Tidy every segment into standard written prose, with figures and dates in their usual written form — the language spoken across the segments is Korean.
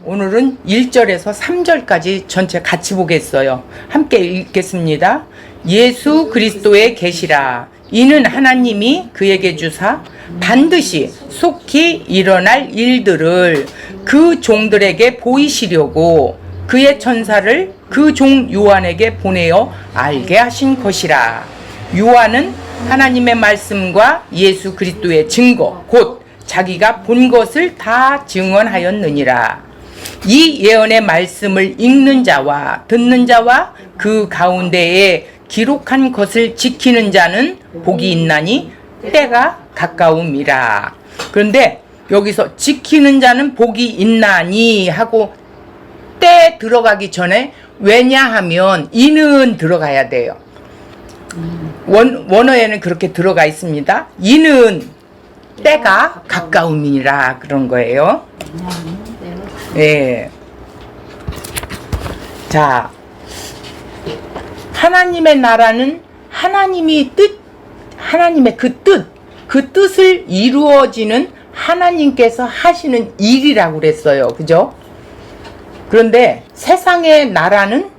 오늘은 1절에서 3절까지 전체 같이 보겠어요. 함께 읽겠습니다. 예수 그리스도의 계시라. 이는 하나님이 그에게 주사 반드시 속히 일어날 일들을 그 종들에게 보이시려고 그의 천사를 그 종 요한에게 보내어 알게 하신 것이라. 요한은 하나님의 말씀과 예수 그리스도의 증거 곧 자기가 본 것을 다 증언하였느니라. 이 예언의 말씀을 읽는 자와 듣는 자와 그 가운데에 기록한 것을 지키는 자는 복이 있나니 때가 가까움이라. 그런데 여기서 지키는 자는 복이 있나니 하고 때 들어가기 전에 왜냐하면 이는 들어가야 돼요. 원어에는 그렇게 들어가 있습니다. 이는 때가 가까움이라 그런 거예요. 예. 자, 하나님의 나라는 하나님의 그 뜻을 이루어지는 하나님께서 하시는 일이라고 그랬어요. 그죠? 그런데 세상의 나라는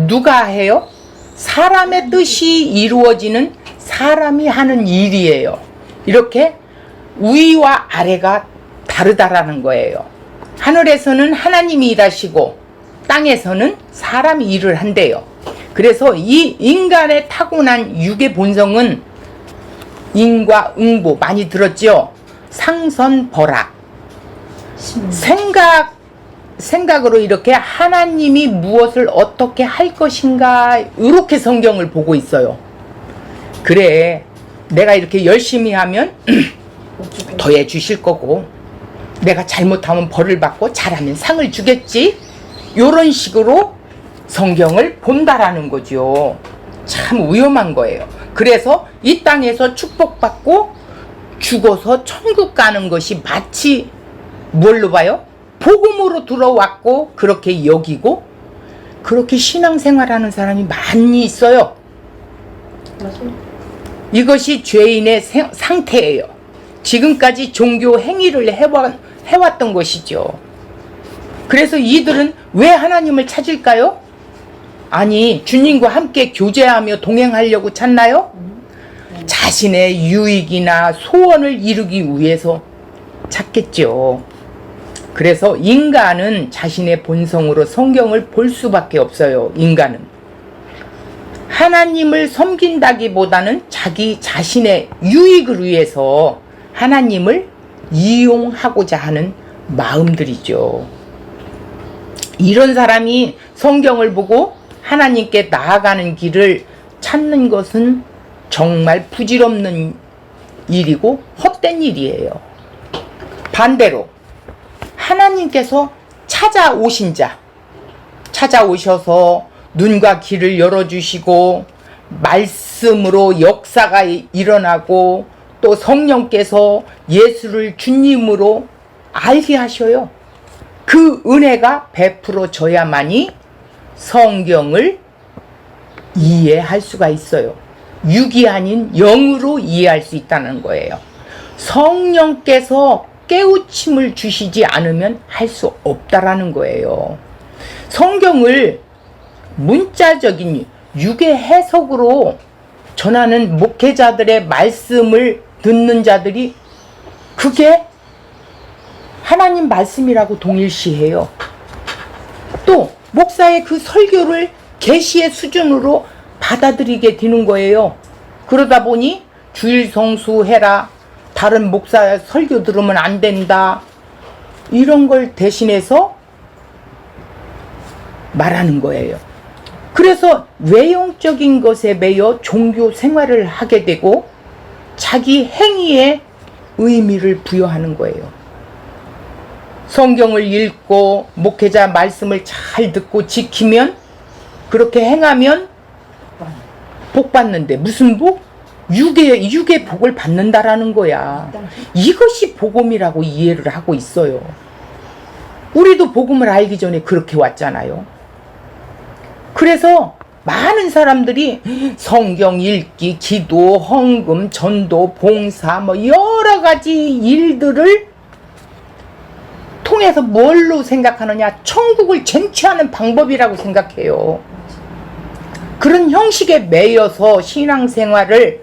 누가 해요? 사람의 뜻이 이루어지는 사람이 하는 일이에요. 이렇게 위와 아래가 다르다라는 거예요. 하늘에서는 하나님이 일하시고 땅에서는 사람이 일을 한대요. 그래서 이 인간의 타고난 육의 본성은 인과응보 많이 들었죠? 상선벌악. 생각으로 이렇게 하나님이 무엇을 어떻게 할 것인가 이렇게 성경을 보고 있어요. 그래, 내가 이렇게 열심히 하면 더해 주실 거고 내가 잘못하면 벌을 받고 잘하면 상을 주겠지. 요런 식으로 성경을 본다라는 거죠. 참 위험한 거예요. 그래서 이 땅에서 축복받고 죽어서 천국 가는 것이 마치 뭘로 봐요? 복음으로 들어왔고 그렇게 여기고 그렇게 신앙생활하는 사람이 많이 있어요. 이것이 죄인의 상태예요. 지금까지 종교 행위를 해왔던 것이죠. 그래서 이들은 왜 하나님을 찾을까요? 아니, 주님과 함께 교제하며 동행하려고 찾나요? 자신의 유익이나 소원을 이루기 위해서 찾겠죠. 그래서 인간은 자신의 본성으로 성경을 볼 수밖에 없어요. 인간은 하나님을 섬긴다기보다는 자기 자신의 유익을 위해서 하나님을 이용하고자 하는 마음들이죠. 이런 사람이 성경을 보고 하나님께 나아가는 길을 찾는 것은 정말 부질없는 일이고 헛된 일이에요. 반대로 하나님께서 찾아오셔서 눈과 귀를 열어주시고 말씀으로 역사가 일어나고 또 성령께서 예수를 주님으로 알게 하셔요. 그 은혜가 베풀어져야만이 성경을 이해할 수가 있어요. 육이 아닌 영으로 이해할 수 있다는 거예요. 성령께서 깨우침을 주시지 않으면 할 수 없다라는 거예요. 성경을 문자적인 육의 해석으로 전하는 목회자들의 말씀을 듣는 자들이 그게 하나님 말씀이라고 동일시해요. 또 목사의 그 설교를 계시의 수준으로 받아들이게 되는 거예요. 그러다 보니 주일 성수해라, 다른 목사 설교 들으면 안 된다, 이런 걸 대신해서 말하는 거예요. 그래서 외형적인 것에 매여 종교 생활을 하게 되고 자기 행위에 의미를 부여하는 거예요. 성경을 읽고 목회자 말씀을 잘 듣고 지키면, 그렇게 행하면 복 받는데 무슨 복? 육의 복을 받는다라는 거야. 이것이 복음이라고 이해를 하고 있어요. 우리도 복음을 알기 전에 그렇게 왔잖아요. 그래서 많은 사람들이 성경 읽기, 기도, 헌금, 전도, 봉사, 여러 가지 일들을 통해서 뭘로 생각하느냐? 천국을 쟁취하는 방법이라고 생각해요. 그런 형식에 매여서 신앙생활을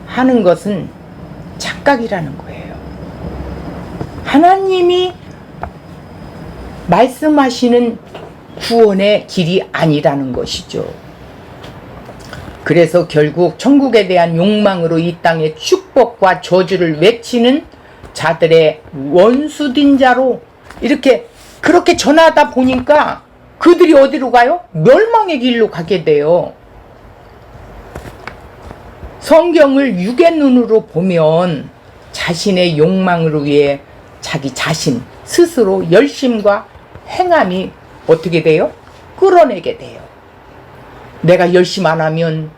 하는 것은 착각이라는 거예요. 하나님이 말씀하시는 구원의 길이 아니라는 것이죠. 그래서 결국 천국에 대한 욕망으로 이 땅에 축복과 저주를 외치는 자들의 원수된 자로 이렇게 그렇게 전하다 보니까 그들이 어디로 가요? 멸망의 길로 가게 돼요. 성경을 육의 눈으로 보면 자신의 욕망을 위해 자기 자신 스스로 열심과 행함이 어떻게 돼요? 끌어내게 돼요. 내가 열심 안 하면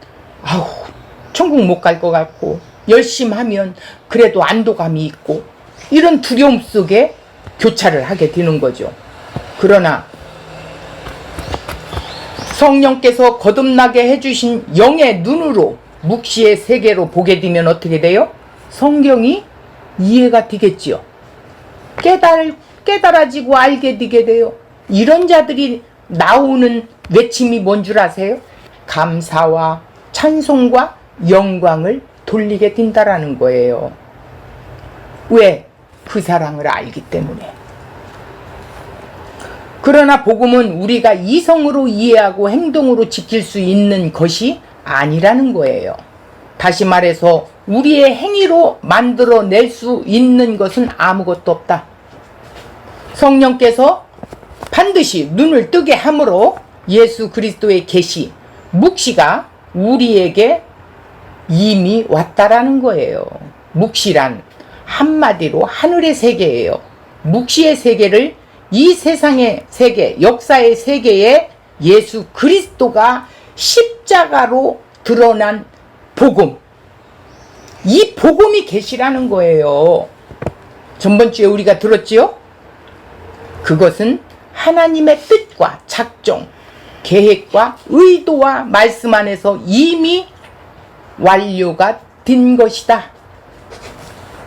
천국 못 갈 것 같고, 열심히 하면 그래도 안도감이 있고, 이런 두려움 속에 교차를 하게 되는 거죠. 그러나 성령께서 거듭나게 해주신 영의 눈으로 묵시의 세계로 보게 되면 어떻게 돼요? 성경이 이해가 되겠지요. 깨달아지고 알게 되게 돼요. 이런 자들이 나오는 외침이 뭔 줄 아세요? 감사와 찬송과 영광을 돌리게 된다라는 거예요. 왜? 그 사랑을 알기 때문에. 그러나 복음은 우리가 이성으로 이해하고 행동으로 지킬 수 있는 것이 아니라는 거예요. 다시 말해서 우리의 행위로 만들어낼 수 있는 것은 아무것도 없다. 성령께서 반드시 눈을 뜨게 함으로 예수 그리스도의 계시, 묵시가 우리에게 이미 왔다라는 거예요. 묵시란 한마디로 하늘의 세계예요. 묵시의 세계를 이 세상의 세계, 역사의 세계에 예수 그리스도가 십자가로 드러난 복음, 이 복음이 계시라는 거예요. 전번주에 우리가 들었지요? 그것은 하나님의 뜻과 작정, 계획과 의도와 말씀 안에서 이미 완료가 된 것이다.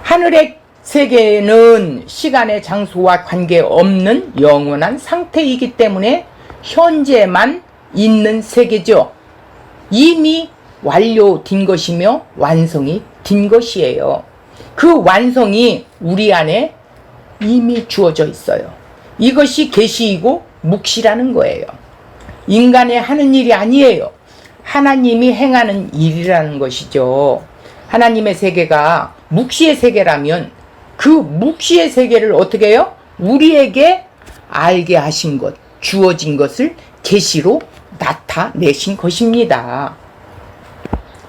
하늘의 세계는 시간의 장소와 관계없는 영원한 상태이기 때문에 현재만 있는 세계죠. 이미 완료된 것이며 완성이 된 것이에요. 그 완성이 우리 안에 이미 주어져 있어요. 이것이 계시이고 묵시라는 거예요. 인간의 하는 일이 아니에요. 하나님이 행하는 일이라는 것이죠. 하나님의 세계가 묵시의 세계라면 그 묵시의 세계를 어떻게 해요? 우리에게 알게 하신 것, 주어진 것을 계시로 나타내신 것입니다.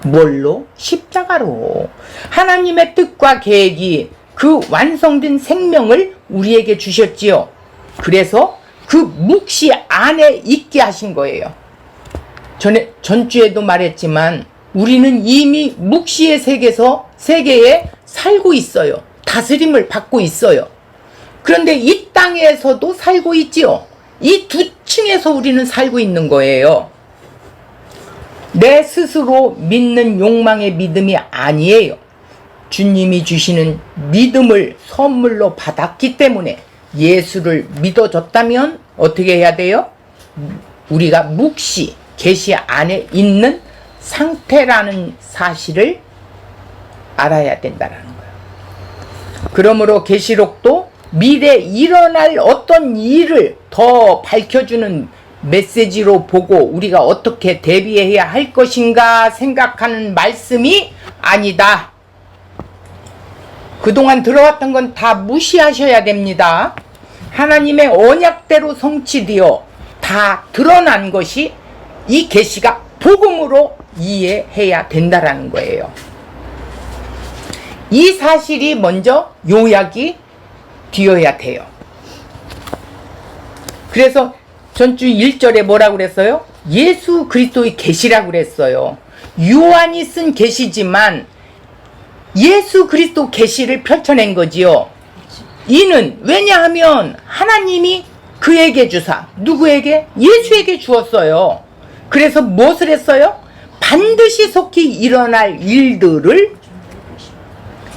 뭘로? 십자가로. 하나님의 뜻과 계획이 그 완성된 생명을 우리에게 주셨지요. 그래서 그 묵시 안에 있게 하신 거예요. 전주에도 말했지만 우리는 이미 묵시의 세계에 살고 있어요. 다스림을 받고 있어요. 그런데 이 땅에서도 살고 있지요. 이 두 층에서 우리는 살고 있는 거예요. 내 스스로 믿는 욕망의 믿음이 아니에요. 주님이 주시는 믿음을 선물로 받았기 때문에 예수를 믿어줬다면 어떻게 해야 돼요? 우리가 묵시, 계시 안에 있는 상태라는 사실을 알아야 된다는 거예요. 그러므로 계시록도 미래에 일어날 어떤 일을 더 밝혀주는 메시지로 보고 우리가 어떻게 대비해야 할 것인가 생각하는 말씀이 아니다. 그동안 들어왔던 건 다 무시하셔야 됩니다. 하나님의 언약대로 성취되어 다 드러난 것이 이 계시가 복음으로 이해해야 된다라는 거예요. 이 사실이 먼저 요약이 되어야 돼요. 그래서 전주 1절에 뭐라고 그랬어요? 예수 그리스도의 계시라고 그랬어요. 요한이 쓴 계시지만 예수 그리스도 계시를 펼쳐낸 거지요. 이는 왜냐하면 하나님이 그에게 주사, 누구에게? 예수에게 주었어요. 그래서 무엇을 했어요? 반드시 속히 일어날 일들을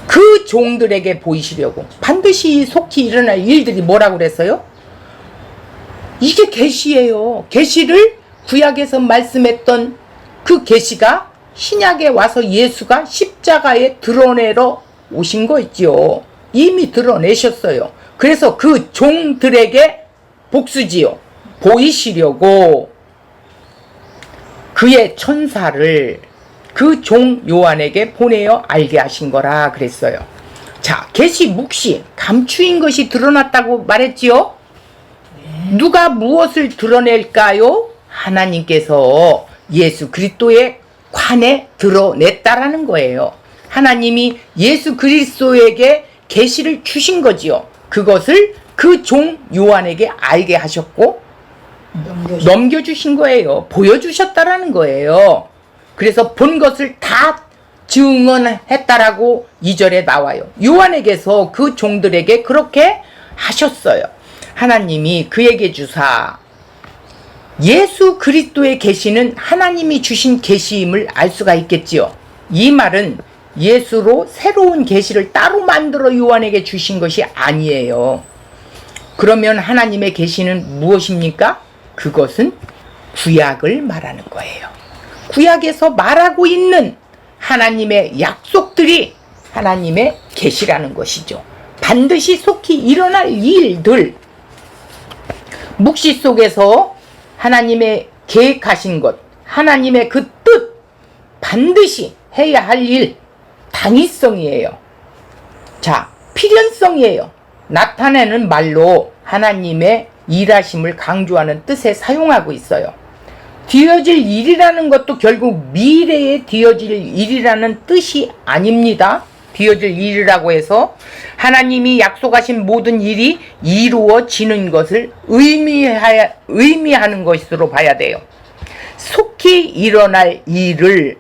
그 종들에게 보이시려고 반드시 속히 일어날 일들이 뭐라고 그랬어요? 이게 계시예요. 계시를 구약에서 말씀했던 그 계시가 신약에 와서 예수가 십자가에 드러내러 오신 거 있지요. 이미 드러내셨어요. 그래서 그 종들에게 복수지요. 보이시려고 그의 천사를 그 종 요한에게 보내어 알게 하신 거라 그랬어요. 자, 계시 묵시 감추인 것이 드러났다고 말했지요. 누가 무엇을 드러낼까요? 하나님께서 예수 그리스도의 관에 드러냈다라는 거예요. 하나님이 예수 그리스도에게 계시를 주신 거지요. 그것을 그 종 요한에게 알게 하셨고 넘겨주신 거예요. 보여주셨다라는 거예요. 그래서 본 것을 다 증언했다라고 2절에 나와요. 요한에게서 그 종들에게 그렇게 하셨어요. 하나님이 그에게 주사 예수 그리스도의 계시는 하나님이 주신 계시임을 알 수가 있겠지요. 이 말은 예수로 새로운 계시를 따로 만들어 요한에게 주신 것이 아니에요. 그러면 하나님의 계시는 무엇입니까? 그것은 구약을 말하는 거예요. 구약에서 말하고 있는 하나님의 약속들이 하나님의 계시라는 것이죠. 반드시 속히 일어날 일들, 묵시 속에서 하나님의 계획하신 것, 하나님의 그 뜻, 반드시 해야 할 일, 당위성이에요. 자, 필연성이에요. 나타내는 말로 하나님의 일하심을 강조하는 뜻에 사용하고 있어요. 되어질 일이라는 것도 결국 미래에 되어질 일이라는 뜻이 아닙니다. 되어질 일이라고 해서 하나님이 약속하신 모든 일이 이루어지는 것을 의미하는 것으로 봐야 돼요. 속히 일어날 일을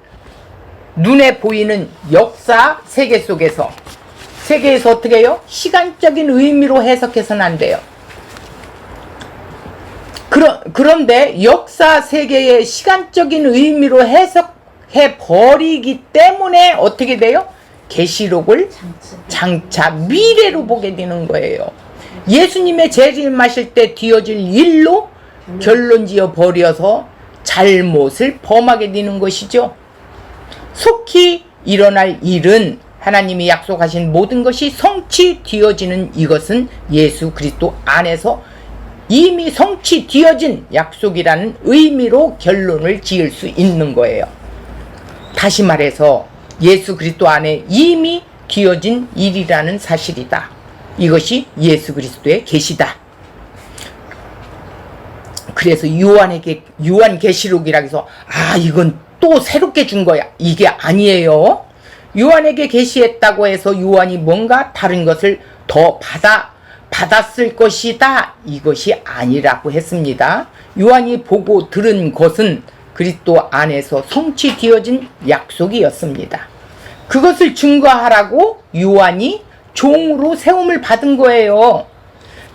눈에 보이는 역사 세계 속에서 세계에서 어떻게 해요? 시간적인 의미로 해석해서는 안 돼요. 그런데 역사 세계의 시간적인 의미로 해석해 버리기 때문에 어떻게 돼요? 계시록을 장차 미래로 보게 되는 거예요. 예수님의 재림하실 때 되어질 일로 결론지어 버려서 잘못을 범하게 되는 것이죠. 속히 일어날 일은 하나님이 약속하신 모든 것이 성취되어지는 이것은 예수 그리스도 안에서 이미 성취되어진 약속이라는 의미로 결론을 지을 수 있는 거예요. 다시 말해서 예수 그리스도 안에 이미 되어진 일이라는 사실이다. 이것이 예수 그리스도의 계시다. 그래서 요한 계시록이라고 해서 이건 또 새롭게 준 거야. 이게 아니에요. 요한에게 계시했다고 해서 요한이 뭔가 다른 것을 더 받았을 것이다. 이것이 아니라고 했습니다. 요한이 보고 들은 것은 그리스도 안에서 성취되어진 약속이었습니다. 그것을 증거하라고 요한이 종으로 세움을 받은 거예요.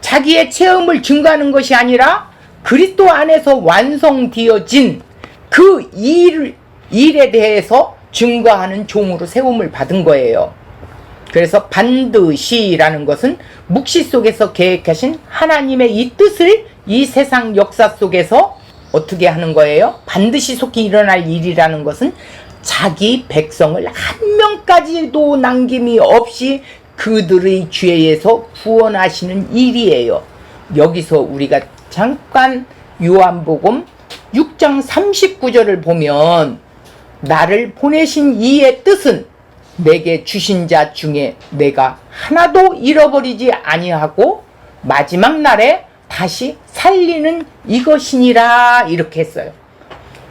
자기의 체험을 증거하는 것이 아니라 그리스도 안에서 완성되어진 그 일에 대해서 증거하는 종으로 세움을 받은 거예요. 그래서 반드시라는 것은 묵시 속에서 계획하신 하나님의 이 뜻을 이 세상 역사 속에서 어떻게 하는 거예요? 반드시 속히 일어날 일이라는 것은 자기 백성을 한 명까지도 남김이 없이 그들의 죄에서 구원하시는 일이에요. 여기서 우리가 잠깐 요한복음 6장 39절을 보면 나를 보내신 이의 뜻은 내게 주신 자 중에 내가 하나도 잃어버리지 아니하고 마지막 날에 다시 살리는 이것이니라 이렇게 했어요.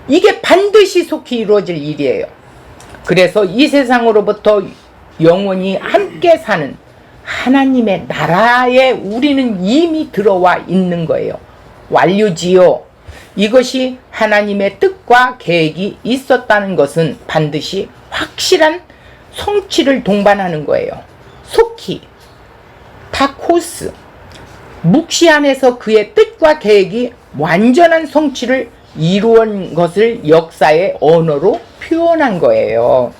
이게 반드시 속히 이루어질 일이에요. 그래서 이 세상으로부터 영원히 함께 사는 하나님의 나라에 우리는 이미 들어와 있는 거예요. 완료지요. 이것이 하나님의 뜻과 계획이 있었다는 것은 반드시 확실한 성취를 동반하는 거예요. 속히 타코스 묵시 안에서 그의 뜻과 계획이 완전한 성취를 이루은 것을 역사의 언어로 표현한 거예요.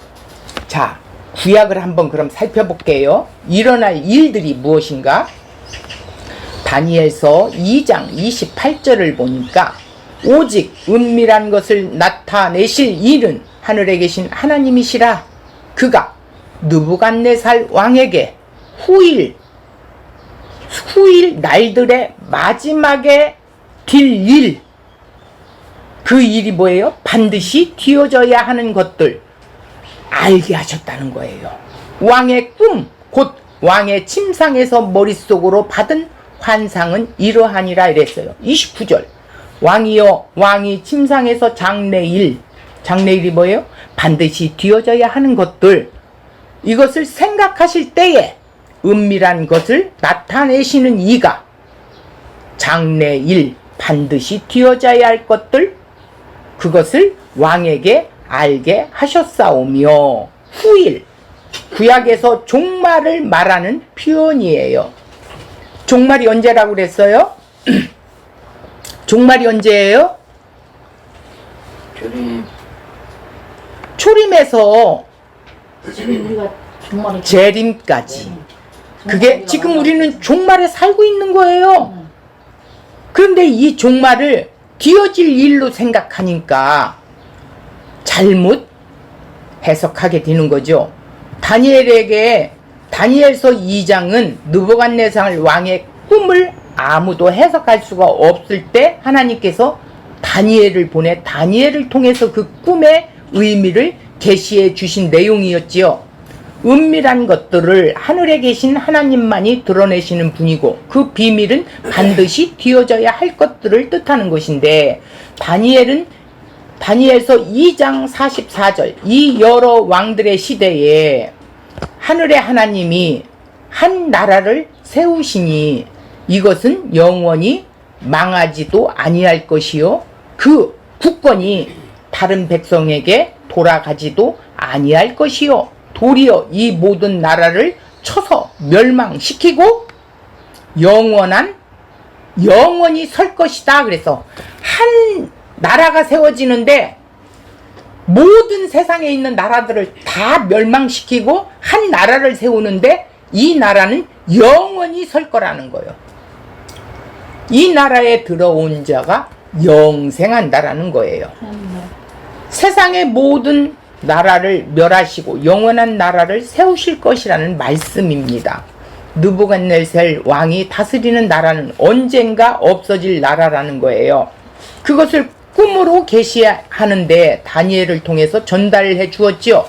자, 구약을 한번 그럼 살펴볼게요. 일어날 일들이 무엇인가? 다니엘서 2장 28절을 보니까 오직 은밀한 것을 나타내실 이는 하늘에 계신 하나님이시라. 그가 느부갓네살 왕에게 후일 날들의 마지막에 딜 일, 그 일이 뭐예요? 반드시 뒤어져야 하는 것들 알게 하셨다는 거예요. 왕의 꿈, 곧 왕의 침상에서 머릿속으로 받은 환상은 이러하니라 이랬어요. 29절 왕이여 왕이 침상에서 장래일이 뭐예요? 반드시 뒤어져야 하는 것들, 이것을 생각하실 때에 은밀한 것을 나타내시는 이가 장래일, 반드시 뒤어져야 할 것들, 그것을 왕에게 알게 하셨사오며, 후일, 구약에서 종말을 말하는 표현이에요. 종말이 언제라고 그랬어요? 종말이 언제예요? 초림에서 재림까지. 그게 지금 우리는 종말에 살고 있는 거예요. 그런데 이 종말을 뒤어질 일로 생각하니까 잘못 해석하게 되는 거죠. 다니엘서 2장은 느부갓네살 왕의 꿈을 아무도 해석할 수가 없을 때 하나님께서 다니엘을 보내 다니엘을 통해서 그 꿈의 의미를 계시해 주신 내용이었지요. 은밀한 것들을 하늘에 계신 하나님만이 드러내시는 분이고, 그 비밀은 반드시 뒤어져야 할 것들을 뜻하는 것인데, 다니엘서 2장 44절, 이 여러 왕들의 시대에 하늘의 하나님이 한 나라를 세우시니 이것은 영원히 망하지도 아니할 것이요, 그 국권이 다른 백성에게 돌아가지도 아니할 것이요, 도리어 이 모든 나라를 쳐서 멸망시키고 영원히 설 것이다. 그래서 한 나라가 세워지는데 모든 세상에 있는 나라들을 다 멸망시키고 한 나라를 세우는데 이 나라는 영원히 설 거라는 거예요. 이 나라에 들어온 자가 영생한다라는 거예요. 세상의 모든 나라를 멸하시고 영원한 나라를 세우실 것이라는 말씀입니다. 느부갓네살 왕이 다스리는 나라는 언젠가 없어질 나라라는 거예요. 그것을 꿈으로 계시하는데 다니엘을 통해서 전달해 주었지요.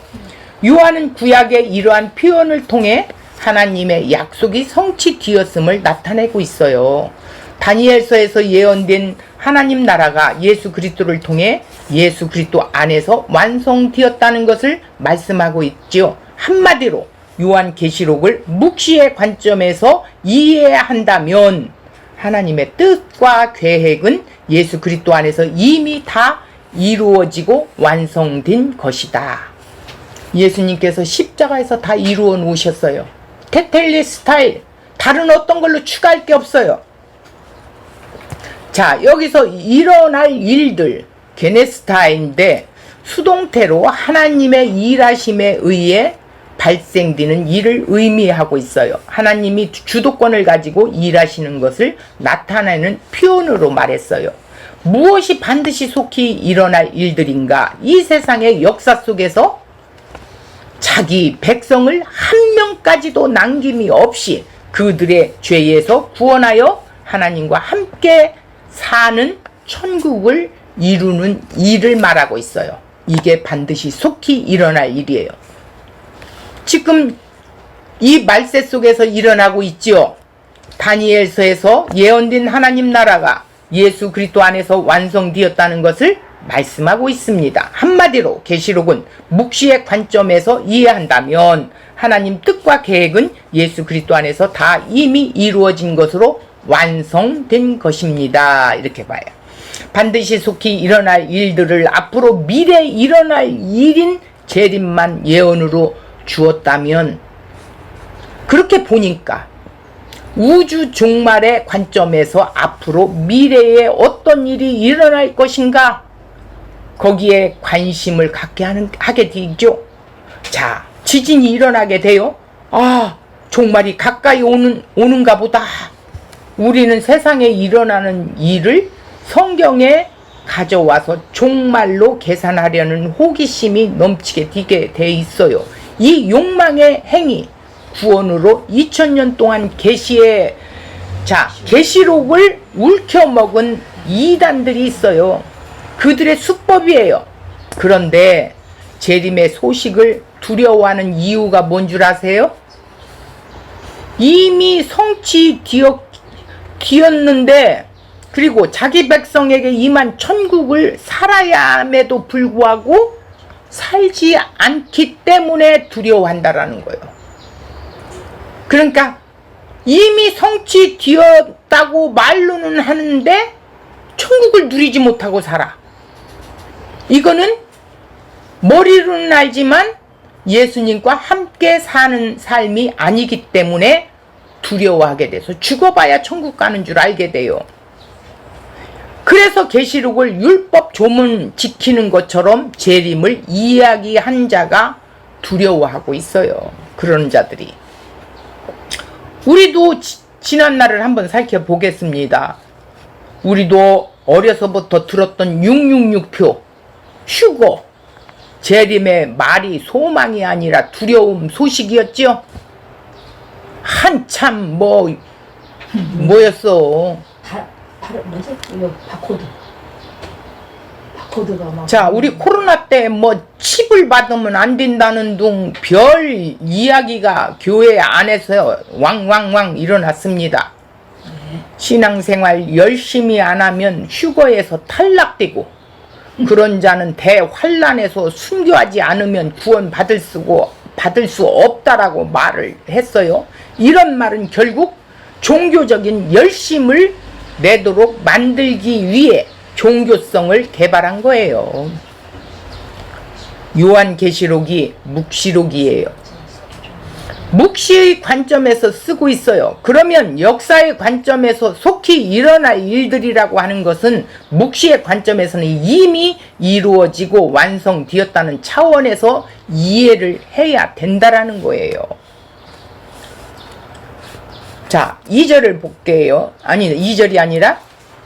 요한은 구약의 이러한 표현을 통해 하나님의 약속이 성취되었음을 나타내고 있어요. 다니엘서에서 예언된 하나님 나라가 예수 그리스도를 통해 예수 그리스도 안에서 완성되었다는 것을 말씀하고 있지요. 한마디로 요한계시록을 묵시의 관점에서 이해해야 한다면 하나님의 뜻과 계획은 예수 그리스도 안에서 이미 다 이루어지고 완성된 것이다. 예수님께서 십자가에서 다 이루어 놓으셨어요. 테텔레스타일, 다른 어떤 걸로 추가할 게 없어요. 자, 여기서 일어날 일들, 게네스타인데 수동태로 하나님의 일하심에 의해 발생되는 일을 의미하고 있어요. 하나님이 주도권을 가지고 일하시는 것을 나타내는 표현으로 말했어요. 무엇이 반드시 속히 일어날 일들인가? 이 세상의 역사 속에서 자기 백성을 한 명까지도 남김이 없이 그들의 죄에서 구원하여 하나님과 함께 사는 천국을 이루는 일을 말하고 있어요. 이게 반드시 속히 일어날 일이에요. 지금 이 말세 속에서 일어나고 있지요. 다니엘서에서 예언된 하나님 나라가 예수 그리스도 안에서 완성되었다는 것을 말씀하고 있습니다. 한마디로 계시록은 묵시의 관점에서 이해한다면 하나님 뜻과 계획은 예수 그리스도 안에서 다 이미 이루어진 것으로 완성된 것입니다. 이렇게 봐요. 반드시 속히 일어날 일들을 앞으로 미래에 일어날 일인 재림만 예언으로 주었다면, 그렇게 보니까 우주 종말의 관점에서 앞으로 미래에 어떤 일이 일어날 것인가, 거기에 관심을 갖게 하게 되죠. 자, 지진이 일어나게 돼요. 아, 종말이 가까이 오는가 보다. 우리는 세상에 일어나는 일을 성경에 가져와서 종말로 계산하려는 호기심이 넘치게 되게 돼 있어요. 이 욕망의 행위, 구원으로 2000년 동안 계시록을 울켜먹은 이단들이 있어요. 그들의 수법이에요. 그런데 재림의 소식을 두려워하는 이유가 뭔 줄 아세요? 이미 성취되었는데, 그리고 자기 백성에게 임한 천국을 살아야 함에도 불구하고 살지 않기 때문에 두려워한다라는 거예요. 그러니까 이미 성취되었다고 말로는 하는데 천국을 누리지 못하고 살아. 이거는 머리로는 알지만 예수님과 함께 사는 삶이 아니기 때문에 두려워하게 돼서 죽어봐야 천국 가는 줄 알게 돼요. 그래서 계시록을 율법 조문 지키는 것처럼 재림을 이야기한 자가 두려워하고 있어요. 그런 자들이. 우리도 지난 날을 한번 살펴보겠습니다. 우리도 어려서부터 들었던 666표, 휴거, 재림의 말이 소망이 아니라 두려움 소식이었죠. 한참 뭐였어. 뭐지? 이거 바코드가 막. 자, 우리 코로나 때 칩을 받으면 안 된다는 둥 별 이야기가 교회 안에서 왕왕왕 일어났습니다. 신앙생활 열심히 안 하면 휴거에서 탈락되고, 그런 자는 대환란에서 순교하지 않으면 구원 받을 수 없다라고 말을 했어요. 이런 말은 결국 종교적인 열심을 내도록 만들기 위해 종교성을 개발한 거예요. 요한계시록이 묵시록이에요. 묵시의 관점에서 쓰고 있어요. 그러면 역사의 관점에서 속히 일어날 일들이라고 하는 것은 묵시의 관점에서는 이미 이루어지고 완성되었다는 차원에서 이해를 해야 된다라는 거예요. 자, 2절을 볼게요. 2절이 아니라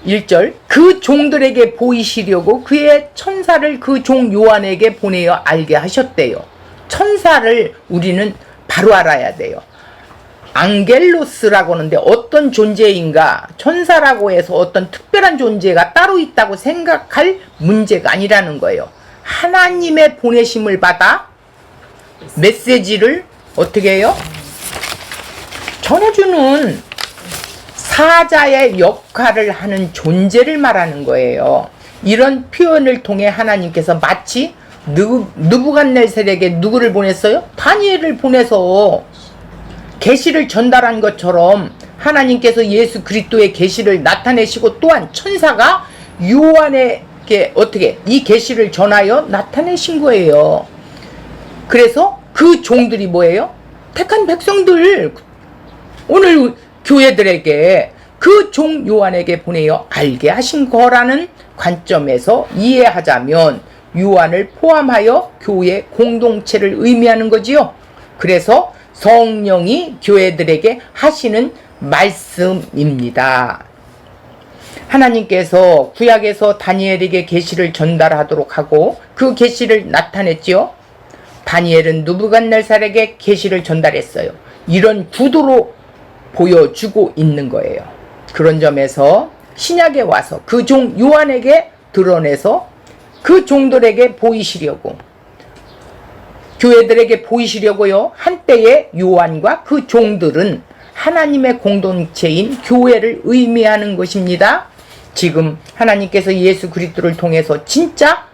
1절. 그 종들에게 보이시려고 그의 천사를 그 종 요한에게 보내어 알게 하셨대요. 천사를 우리는 바로 알아야 돼요. 앙겔로스라고 하는데 어떤 존재인가, 천사라고 해서 어떤 특별한 존재가 따로 있다고 생각할 문제가 아니라는 거예요. 하나님의 보내심을 받아 메시지를 어떻게 해요? 전해주는 사자의 역할을 하는 존재를 말하는 거예요. 이런 표현을 통해 하나님께서 마치 느부갓네살에게 누구를 보냈어요? 다니엘을 보내서 계시를 전달한 것처럼 하나님께서 예수 그리스도의 계시를 나타내시고, 또한 천사가 요한에게 어떻게 이 계시를 전하여 나타내신 거예요. 그래서 그 종들이 뭐예요? 택한 백성들, 오늘 교회들에게 그 종 요한에게 보내어 알게 하신 거라는 관점에서 이해하자면 요한을 포함하여 교회 공동체를 의미하는 거지요. 그래서 성령이 교회들에게 하시는 말씀입니다. 하나님께서 구약에서 다니엘에게 계시를 전달하도록 하고 그 계시를 나타냈지요. 다니엘은 느부갓네살에게 계시를 전달했어요. 이런 구도로 보여주고 있는 거예요. 그런 점에서 신약에 와서 그 종 요한에게 드러내서 그 종들에게 보이시려고, 교회들에게 보이시려고요. 한때의 요한과 그 종들은 하나님의 공동체인 교회를 의미하는 것입니다. 지금 하나님께서 예수 그리스도를 통해서 진짜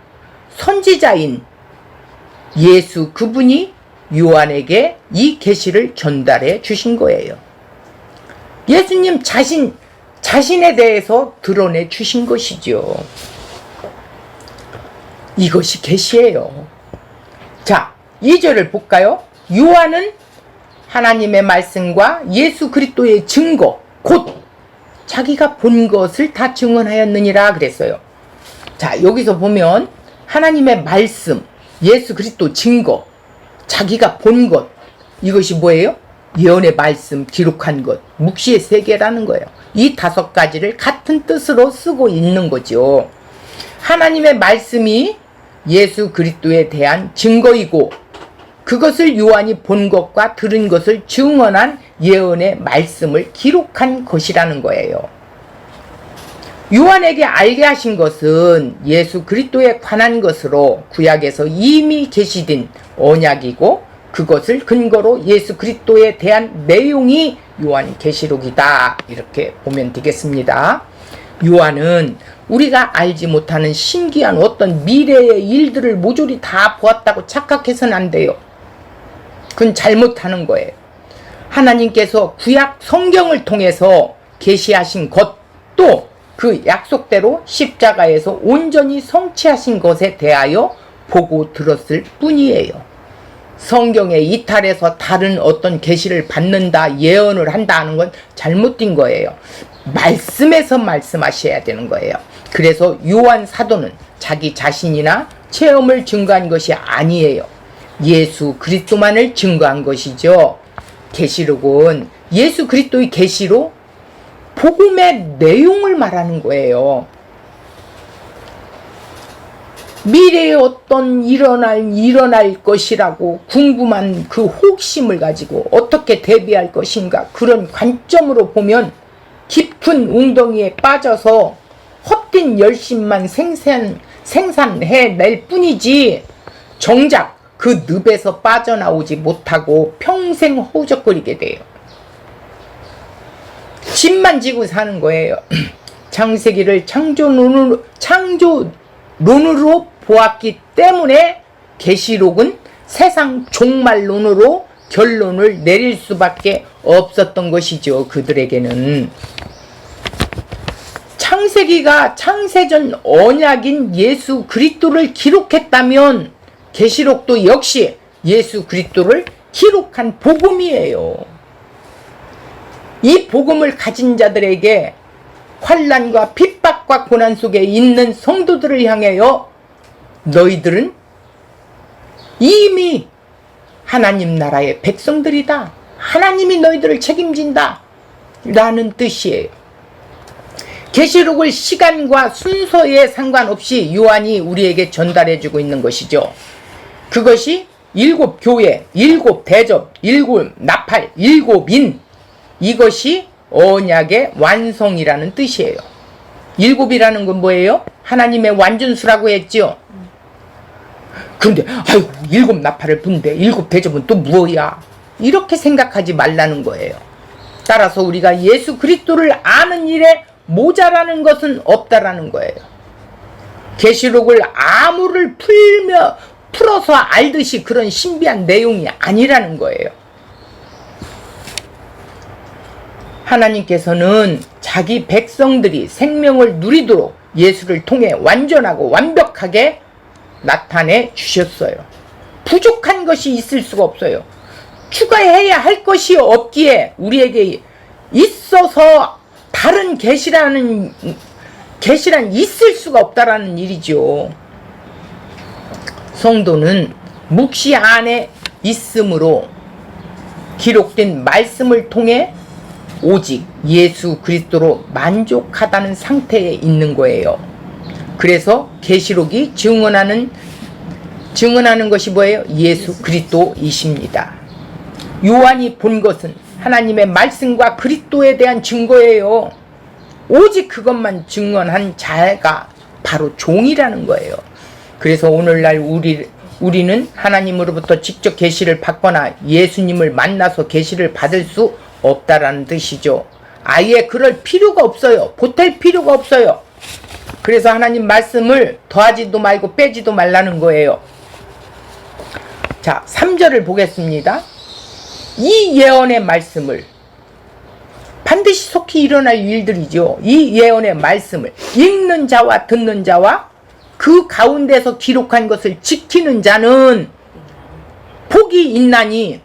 선지자인 예수 그분이 요한에게 이 계시를 전달해 주신 거예요. 예수님 자신에 대해서 드러내 주신 것이죠. 이것이 계시예요. 자, 2절을 볼까요? 요한은 하나님의 말씀과 예수 그리스도의 증거, 곧 자기가 본 것을 다 증언하였느니라 그랬어요. 자, 여기서 보면 하나님의 말씀, 예수 그리스도 증거, 자기가 본 것, 이것이 뭐예요? 예언의 말씀 기록한 것, 묵시의 세계라는 거예요. 이 5가지를 같은 뜻으로 쓰고 있는 거죠. 하나님의 말씀이 예수 그리스도에 대한 증거이고 그것을 요한이 본 것과 들은 것을 증언한 예언의 말씀을 기록한 것이라는 거예요. 요한에게 알게 하신 것은 예수 그리스도에 관한 것으로 구약에서 이미 계시된 언약이고 그것을 근거로 예수 그리스도에 대한 내용이 요한 계시록이다. 이렇게 보면 되겠습니다. 요한은 우리가 알지 못하는 신기한 어떤 미래의 일들을 모조리 다 보았다고 착각해서는 안 돼요. 그건 잘못하는 거예요. 하나님께서 구약 성경을 통해서 계시하신 것도 그 약속대로 십자가에서 온전히 성취하신 것에 대하여 보고 들었을 뿐이에요. 성경에 이탈해서 다른 어떤 계시를 받는다, 예언을 한다 하는 건 잘못된 거예요. 말씀에서 말씀하셔야 되는 거예요. 그래서 요한 사도는 자기 자신이나 체험을 증거한 것이 아니에요. 예수 그리스도만을 증거한 것이죠. 계시록은 예수 그리스도의 계시로 복음의 내용을 말하는 거예요. 미래에 어떤 일어날 것이라고 궁금한 그 호기심을 가지고 어떻게 대비할 것인가, 그런 관점으로 보면 깊은 웅덩이에 빠져서 헛된 열심만 생산해낼 뿐이지 정작 그 늪에서 빠져나오지 못하고 평생 허우적거리게 돼요. 짐만 지고 사는 거예요. 창세기를 창조론으로 보았기 때문에 계시록은 세상 종말론으로 결론을 내릴 수밖에 없었던 것이죠. 그들에게는. 창세기가 창세전 언약인 예수 그리스도를 기록했다면 계시록도 역시 예수 그리스도를 기록한 복음이에요. 이 복음을 가진 자들에게 환난과 핍박과 고난 속에 있는 성도들을 향하여 너희들은 이미 하나님 나라의 백성들이다. 하나님이 너희들을 책임진다. 라는 뜻이에요. 계시록을 시간과 순서에 상관없이 요한이 우리에게 전달해주고 있는 것이죠. 그것이 7교회, 7대접, 7나팔, 7인, 이것이 언약의 완성이라는 뜻이에요. 7이라는 건 뭐예요? 하나님의 완전수라고 했죠. 그런데 아이고 7나팔을 분대 7대접은 또 뭐야? 이렇게 생각하지 말라는 거예요. 따라서 우리가 예수 그리스도를 아는 일에 모자라는 것은 없다라는 거예요. 계시록을 암호를 풀어서 알듯이 그런 신비한 내용이 아니라는 거예요. 하나님께서는 자기 백성들이 생명을 누리도록 예수를 통해 완전하고 완벽하게 나타내 주셨어요. 부족한 것이 있을 수가 없어요. 추가해야 할 것이 없기에 우리에게 있어서 다른 계시란 있을 수가 없다라는 일이죠. 성도는 묵시 안에 있으므로 기록된 말씀을 통해 오직 예수 그리스도로 만족하다는 상태에 있는 거예요. 그래서 계시록이 증언하는 것이 뭐예요? 예수 그리스도이십니다. 요한이 본 것은 하나님의 말씀과 그리스도에 대한 증거예요. 오직 그것만 증언한 자가 바로 종이라는 거예요. 그래서 오늘날 우리는 하나님으로부터 직접 계시를 받거나 예수님을 만나서 계시를 받을 수 없다라는 뜻이죠. 아예 그럴 필요가 없어요. 보탤 필요가 없어요. 그래서 하나님 말씀을 더하지도 말고 빼지도 말라는 거예요. 자, 3절을 보겠습니다. 이 예언의 말씀을, 반드시 속히 일어날 일들이죠. 이 예언의 말씀을 읽는 자와 듣는 자와 그 가운데서 기록한 것을 지키는 자는 복이 있나니,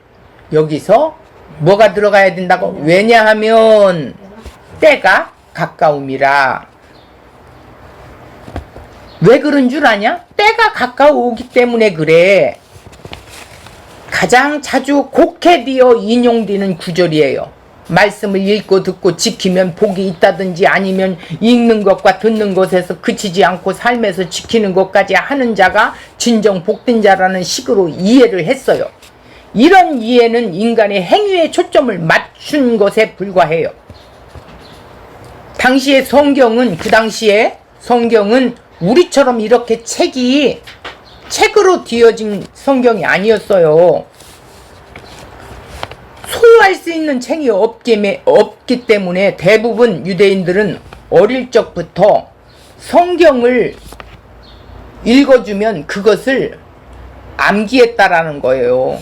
여기서 뭐가 들어가야 된다고? 왜냐하면 때가 가까움이라. 왜 그런 줄 아냐? 때가 가까워오기 때문에 그래. 가장 자주 곡해되어 인용되는 구절이에요. 말씀을 읽고 듣고 지키면 복이 있다든지 아니면 읽는 것과 듣는 것에서 그치지 않고 삶에서 지키는 것까지 하는 자가 진정 복된 자라는 식으로 이해를 했어요. 이런 이해는 인간의 행위에 초점을 맞춘 것에 불과해요. 당시의 성경은 그 당시에 성경은 우리처럼 이렇게 책으로 뒤어진 성경이 아니었어요. 소유할 수 있는 책이 없기 때문에 대부분 유대인들은 어릴 적부터 성경을 읽어주면 그것을 암기했다라는 거예요.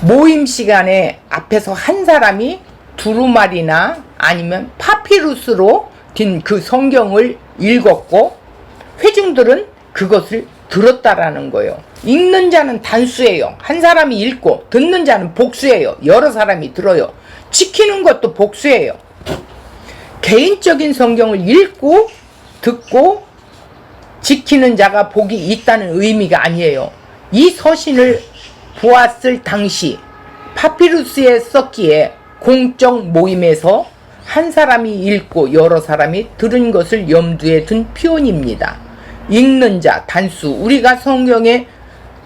모임 시간에 앞에서 한 사람이 두루마리나 아니면 파피루스로 된 그 성경을 읽었고 회중들은 그것을 들었다라는 거예요. 읽는 자는 단수예요. 한 사람이 읽고 듣는 자는 복수예요. 여러 사람이 들어요. 지키는 것도 복수예요. 개인적인 성경을 읽고 듣고 지키는 자가 복이 있다는 의미가 아니에요. 이 서신을 보았을 당시 파피루스에 썼기에 공적 모임에서 한 사람이 읽고 여러 사람이 들은 것을 염두에 둔 표현입니다. 읽는 자, 단수, 우리가 성경에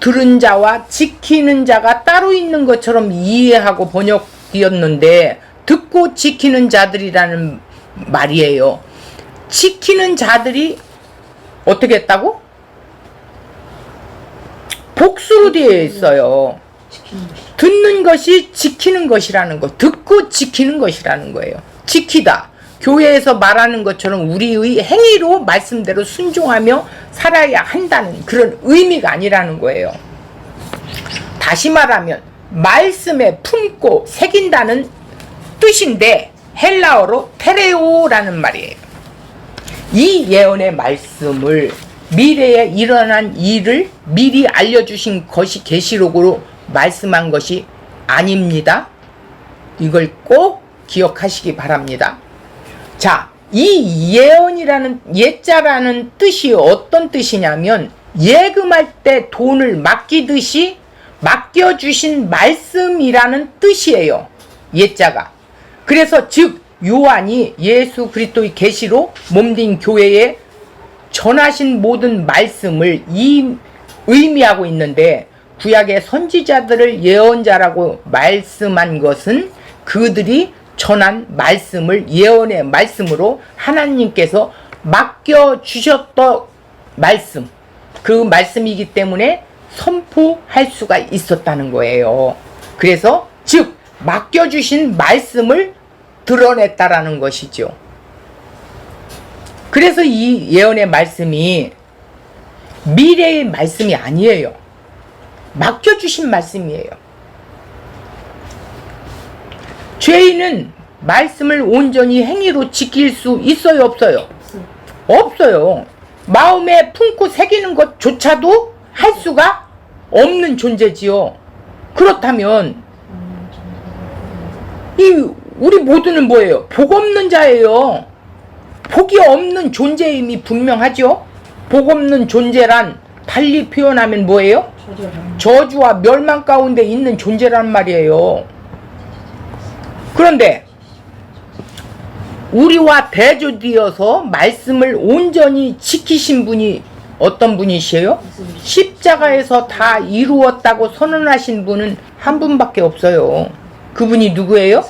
들은 자와 지키는 자가 따로 있는 것처럼 이해하고 번역되었는데 듣고 지키는 자들이라는 말이에요. 지키는 자들이 어떻게 했다고? 복수로 되어 있어요. 듣는 것이 지키는 것이라는 거, 듣고 지키는 것이라는 거예요. 지키다. 교회에서 말하는 것처럼 우리의 행위로 말씀대로 순종하며 살아야 한다는 그런 의미가 아니라는 거예요. 다시 말하면 말씀에 품고 새긴다는 뜻인데 헬라어로 테레오라는 말이에요. 이 예언의 말씀을 미래에 일어난 일을 미리 알려주신 것이 계시록으로 말씀한 것이 아닙니다. 이걸 꼭 기억하시기 바랍니다. 자, 이 예언이라는 예자라는 뜻이 어떤 뜻이냐면 예금할 때 돈을 맡기듯이 맡겨주신 말씀이라는 뜻이에요. 예자가. 그래서 즉 요한이 예수 그리스도의 계시로 몸된 교회에 전하신 모든 말씀을 의미하고 있는데 구약의 선지자들을 예언자라고 말씀한 것은 그들이 전한 말씀을 예언의 말씀으로 하나님께서 맡겨주셨던 말씀, 그 말씀이기 때문에 선포할 수가 있었다는 거예요. 그래서 즉 맡겨주신 말씀을 드러냈다라는 것이죠. 그래서 이 예언의 말씀이 미래의 말씀이 아니에요. 맡겨주신 말씀이에요. 죄인은 말씀을 온전히 행위로 지킬 수 있어요, 없어요? 없어요. 마음에 품고 새기는 것조차도 할 수가 없는 존재지요. 그렇다면 우리 모두는 뭐예요? 복 없는 자예요. 복이 없는 존재임이 분명하죠. 복 없는 존재란 달리 표현하면 뭐예요? 저주와 멸망 가운데 있는 존재란 말이에요. 그런데 우리와 대조되어서 말씀을 온전히 지키신 분이 어떤 분이시에요? 십자가에서 다 이루었다고 선언하신 분은 한 분밖에 없어요. 그분이 누구예요?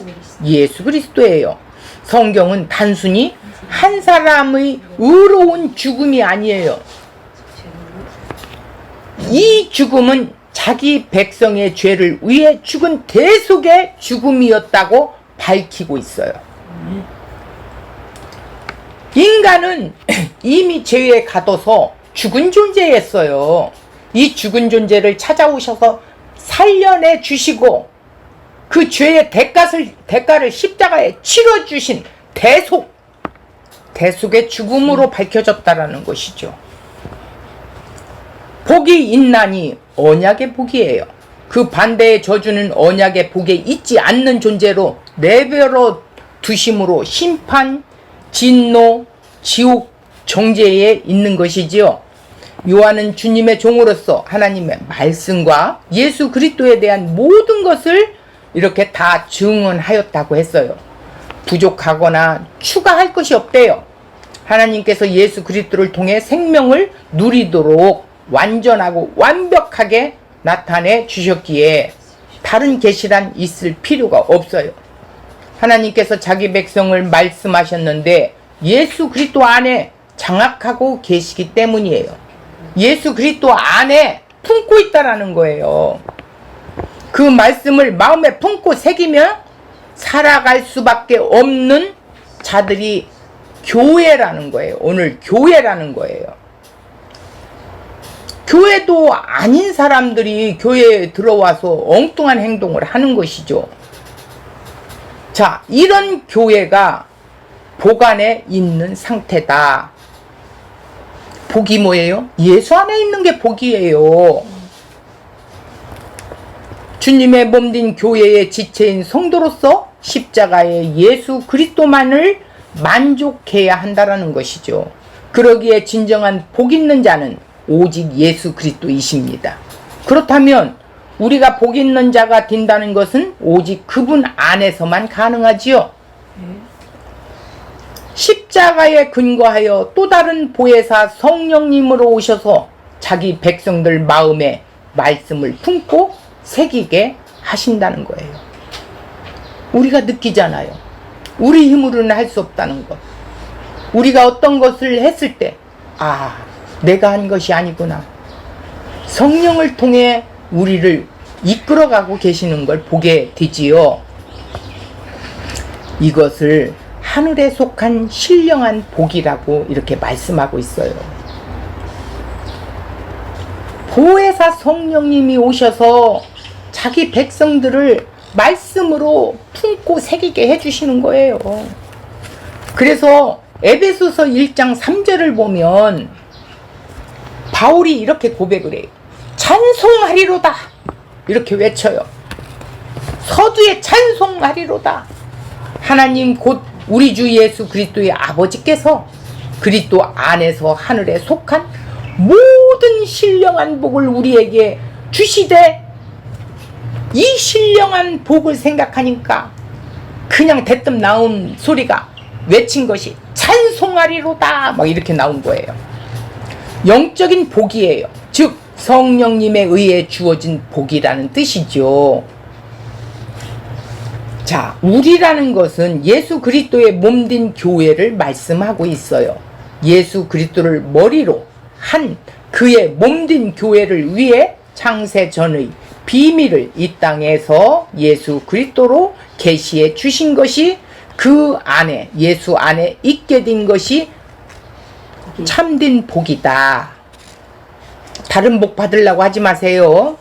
예수 그리스도예요. 성경은 단순히 한 사람의 의로운 죽음이 아니에요. 이 죽음은 자기 백성의 죄를 위해 죽은 대속의 죽음이었다고 밝히고 있어요. 인간은 이미 죄에 가둬서 죽은 존재였어요. 이 죽은 존재를 찾아오셔서 살려내 주시고 그 죄의 대가를 십자가에 치러주신 대속의 죽음으로 밝혀졌다라는 것이죠. 복이 있나니 언약의 복이에요. 그 반대의 저주는 언약의 복에 있지 않는 존재로 내버려 두심으로 심판, 진노, 지옥, 정죄에 있는 것이지요. 요한은 주님의 종으로서 하나님의 말씀과 예수 그리스도에 대한 모든 것을 이렇게 다 증언하였다고 했어요. 부족하거나 추가할 것이 없대요. 하나님께서 예수 그리스도를 통해 생명을 누리도록 완전하고 완벽하게 나타내 주셨기에 다른 계시란 있을 필요가 없어요. 하나님께서 자기 백성을 말씀하셨는데 예수 그리스도 안에 장악하고 계시기 때문이에요. 예수 그리스도 안에 품고 있다라는 거예요. 그 말씀을 마음에 품고 새기며 살아갈 수밖에 없는 자들이 교회라는 거예요. 오늘 교회라는 거예요. 교회도 아닌 사람들이 교회에 들어와서 엉뚱한 행동을 하는 것이죠. 자, 이런 교회가 복 안에 있는 상태다. 복이 뭐예요? 예수 안에 있는 게 복이에요. 주님의 몸된 교회의 지체인 성도로서 십자가의 예수 그리스도만을 만족해야 한다라는 것이죠. 그러기에 진정한 복 있는 자는 오직 예수 그리스도이십니다. 그렇다면 우리가 복 있는 자가 된다는 것은 오직 그분 안에서만 가능하지요. 십자가에 근거하여 또 다른 보혜사 성령님으로 오셔서 자기 백성들 마음에 말씀을 품고 새기게 하신다는 거예요. 우리가 느끼잖아요. 우리 힘으로는 할 수 없다는 것. 우리가 어떤 것을 했을 때 내가 한 것이 아니구나. 성령을 통해 우리를 이끌어가고 계시는 걸 보게 되지요. 이것을 하늘에 속한 신령한 복이라고 이렇게 말씀하고 있어요. 보혜사 성령님이 오셔서 자기 백성들을 말씀으로 품고 새기게 해주시는 거예요. 그래서 에베소서 1장 3절을 보면 바울이 이렇게 고백을 해요. 찬송하리로다 이렇게 외쳐요. 서두에 찬송하리로다. 하나님 곧 우리 주 예수 그리스도의 아버지께서 그리스도 안에서 하늘에 속한 모든 신령한 복을 우리에게 주시되, 이 신령한 복을 생각하니까 그냥 대뜸 나온 소리가 외친 것이 찬송하리로다 막 이렇게 나온 거예요. 영적인 복이에요. 즉 성령님에 의해 주어진 복이라는 뜻이죠. 자, 우리라는 것은 예수 그리스도의 몸된 교회를 말씀하고 있어요. 예수 그리스도를 머리로 한 그의 몸된 교회를 위해 창세 전의 비밀을 이 땅에서 예수 그리스도로 계시해 주신 것이, 그 안에 예수 안에 있게 된 것이 참된 복이다. 다른 복 받으려고 하지 마세요.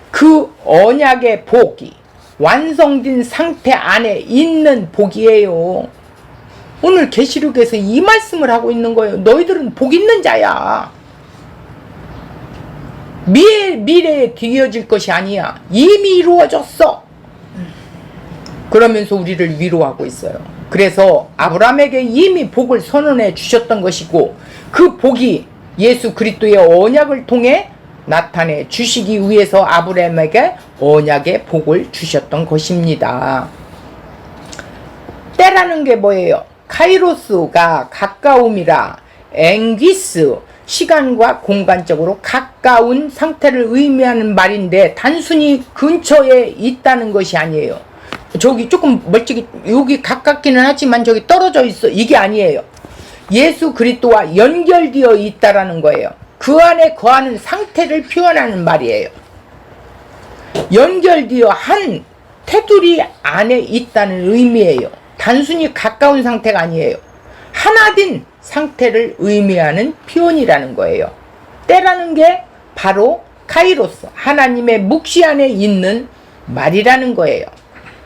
그 언약의 복이 완성된 상태 안에 있는 복이에요. 오늘 계시록에서 이 말씀을 하고 있는 거예요. 너희들은 복 있는 자야. 미래에 뒤이어질 것이 아니야. 이미 이루어졌어. 그러면서 우리를 위로하고 있어요. 그래서 아브라함에게 이미 복을 선언해 주셨던 것이고, 그 복이 예수 그리스도의 언약을 통해 나타내 주시기 위해서 아브라함에게 언약의 복을 주셨던 것입니다. 때라는 게 뭐예요? 카이로스가 가까움이라, 앵귀스 시간과 공간적으로 가까운 상태를 의미하는 말인데, 단순히 근처에 있다는 것이 아니에요. 저기 조금 멀찍이 여기 가깝기는 하지만 저기 떨어져 있어, 이게 아니에요. 예수 그리스도와 연결되어 있다라는 거예요. 그 안에 거하는 상태를 표현하는 말이에요. 연결되어 한 테두리 안에 있다는 의미예요. 단순히 가까운 상태가 아니에요. 하나된 상태를 의미하는 표현이라는 거예요. 때라는 게 바로 카이로스, 하나님의 묵시 안에 있는 말이라는 거예요.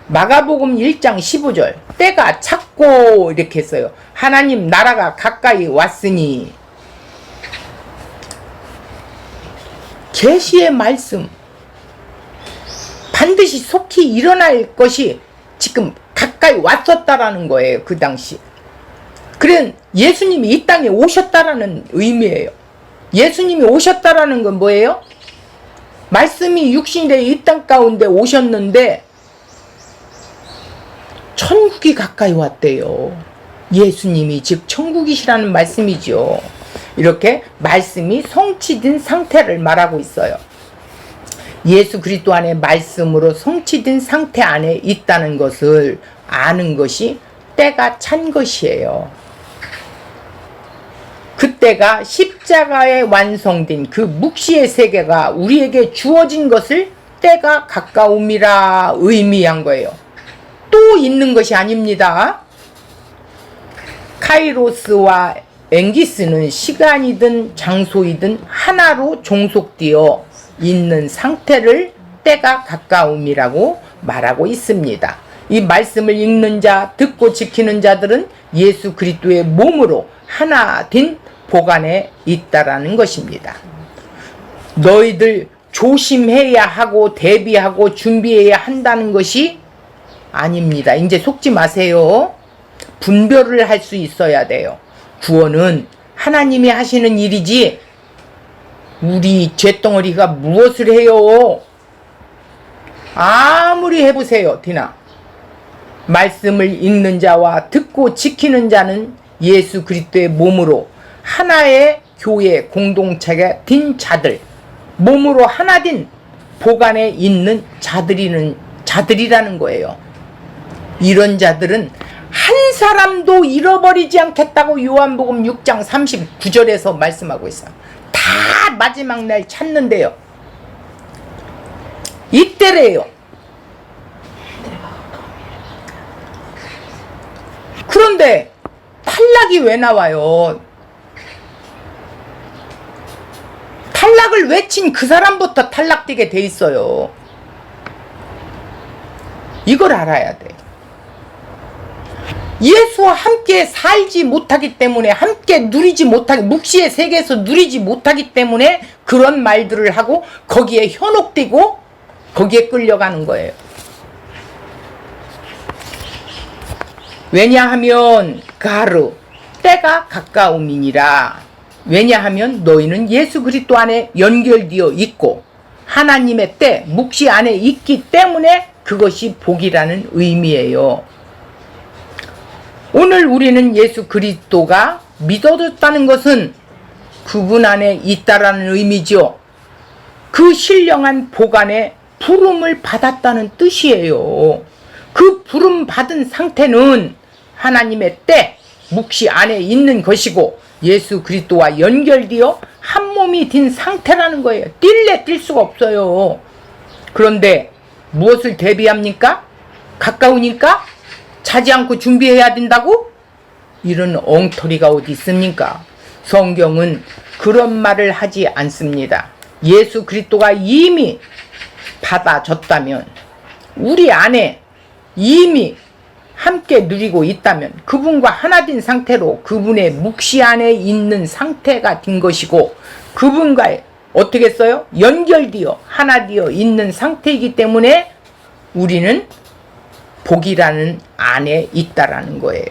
마가복음 1장 15절, 때가 찼고 이렇게 했어요. 하나님 나라가 가까이 왔으니. 계시의 말씀, 반드시 속히 일어날 것이 지금 가까이 왔었다라는 거예요. 그 당시. 그래 예수님이 이 땅에 오셨다라는 의미예요. 예수님이 오셨다라는 건 뭐예요? 말씀이 육신에 이 땅 가운데 오셨는데 천국이 가까이 왔대요. 예수님이 즉 천국이시라는 말씀이죠. 이렇게 말씀이 성취된 상태를 말하고 있어요. 예수 그리스도 안에 말씀으로 성취된 상태 안에 있다는 것을 아는 것이 때가 찬 것이에요. 그때가 십자가에 완성된 그 묵시의 세계가 우리에게 주어진 것을 때가 가까움이라 의미한 거예요. 또 있는 것이 아닙니다. 카이로스와 엥기스는 시간이든 장소이든 하나로 종속되어 있는 상태를 때가 가까움이라고 말하고 있습니다. 이 말씀을 읽는 자, 듣고 지키는 자들은 예수 그리스도의 몸으로 하나 된 보관에 있다라는 것입니다. 너희들 조심해야 하고 대비하고 준비해야 한다는 것이 아닙니다. 이제 속지 마세요. 분별을 할 수 있어야 돼요. 구원은 하나님이 하시는 일이지 우리 쇳덩어리가 무엇을 해요? 아무리 해보세요, 디나. 말씀을 읽는 자와 듣고 지키는 자는 예수 그리스도의 몸으로 하나의 교회 공동체가 된 자들, 몸으로 하나 된 보관에 있는 자들이라는 거예요. 이런 자들은 한 사람도 잃어버리지 않겠다고 요한복음 6장 39절에서 말씀하고 있어요. 다 마지막 날 찾는데요. 이때래요. 그런데 탈락이 왜 나와요? 탈락을 외친 그 사람부터 탈락되게 돼 있어요. 이걸 알아야 돼. 예수와 함께 살지 못하기 때문에, 함께 누리지 못하기, 묵시의 세계에서 누리지 못하기 때문에 그런 말들을 하고 거기에 현혹되고 거기에 끌려가는 거예요. 왜냐하면 가르 때가 가까움이니라. 왜냐하면 너희는 예수 그리스도 안에 연결되어 있고 하나님의 때 묵시 안에 있기 때문에 그것이 복이라는 의미예요. 오늘 우리는 예수 그리스도가 믿어졌다는 것은 그분 안에 있다라는 의미죠. 그 신령한 복 안에 부름을 받았다는 뜻이에요. 그 부름 받은 상태는 하나님의 때 묵시 안에 있는 것이고 예수 그리스도와 연결되어 한 몸이 된 상태라는 거예요. 뛸래 뛸 수가 없어요. 그런데 무엇을 대비합니까? 가까우니까 자지 않고 준비해야 된다고? 이런 엉터리가 어디 있습니까? 성경은 그런 말을 하지 않습니다. 예수 그리스도가 이미 받아졌다면, 우리 안에 이미 함께 누리고 있다면, 그분과 하나 된 상태로 그분의 묵시 안에 있는 상태가 된 것이고, 그분과 어떻게 써요? 연결되어 하나 되어 있는 상태이기 때문에 우리는 복이라는 안에 있다라는 거예요.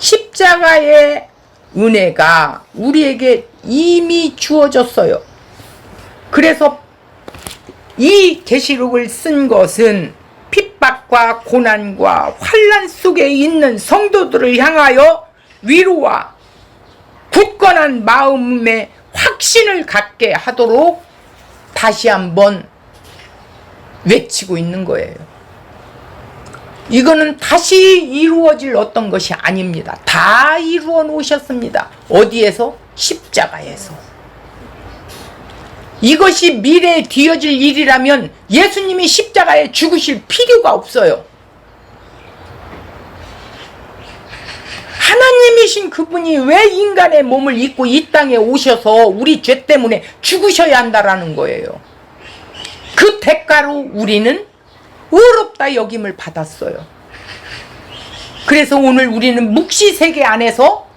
십자가의 은혜가 우리에게 이미 주어졌어요. 그래서 이 계시록을 쓴 것은 핍박과 고난과 환난 속에 있는 성도들을 향하여 위로와 굳건한 마음의 확신을 갖게 하도록 다시 한번 외치고 있는 거예요. 이거는 다시 이루어질 어떤 것이 아닙니다. 다 이루어 놓으셨습니다. 어디에서? 십자가에서. 이것이 미래에 뒤어질 일이라면 예수님이 십자가에 죽으실 필요가 없어요. 하나님이신 그분이 왜 인간의 몸을 입고 이 땅에 오셔서 우리 죄 때문에 죽으셔야 한다라는 거예요. 그 대가로 우리는 의롭다 여김을 받았어요. 그래서 오늘 우리는 묵시 세계 안에서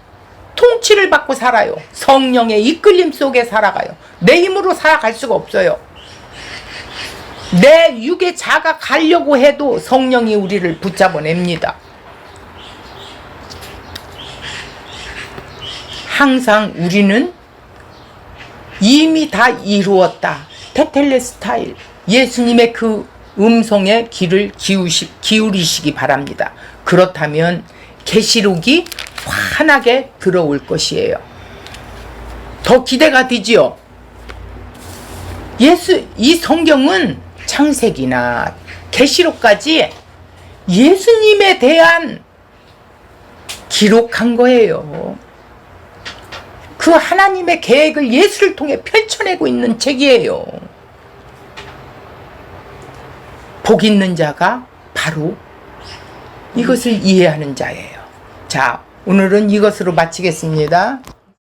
통치를 받고 살아요. 성령의 이끌림 속에 살아가요. 내 힘으로 살아갈 수가 없어요. 내 육의 자가 가려고 해도 성령이 우리를 붙잡아냅니다. 항상 우리는 이미 다 이루었다. 테텔레스타일. 예수님의 그 음성에 귀를 기울이시기 바랍니다. 그렇다면 계시록이 환하게 들어올 것이에요. 더 기대가 되지요. 이 성경은 창세기나 계시록까지 예수님에 대한 기록한 거예요. 그 하나님의 계획을 예수를 통해 펼쳐내고 있는 책이에요. 복 있는 자가 바로 이것을 이해하는 자예요. 자, 오늘은 이것으로 마치겠습니다.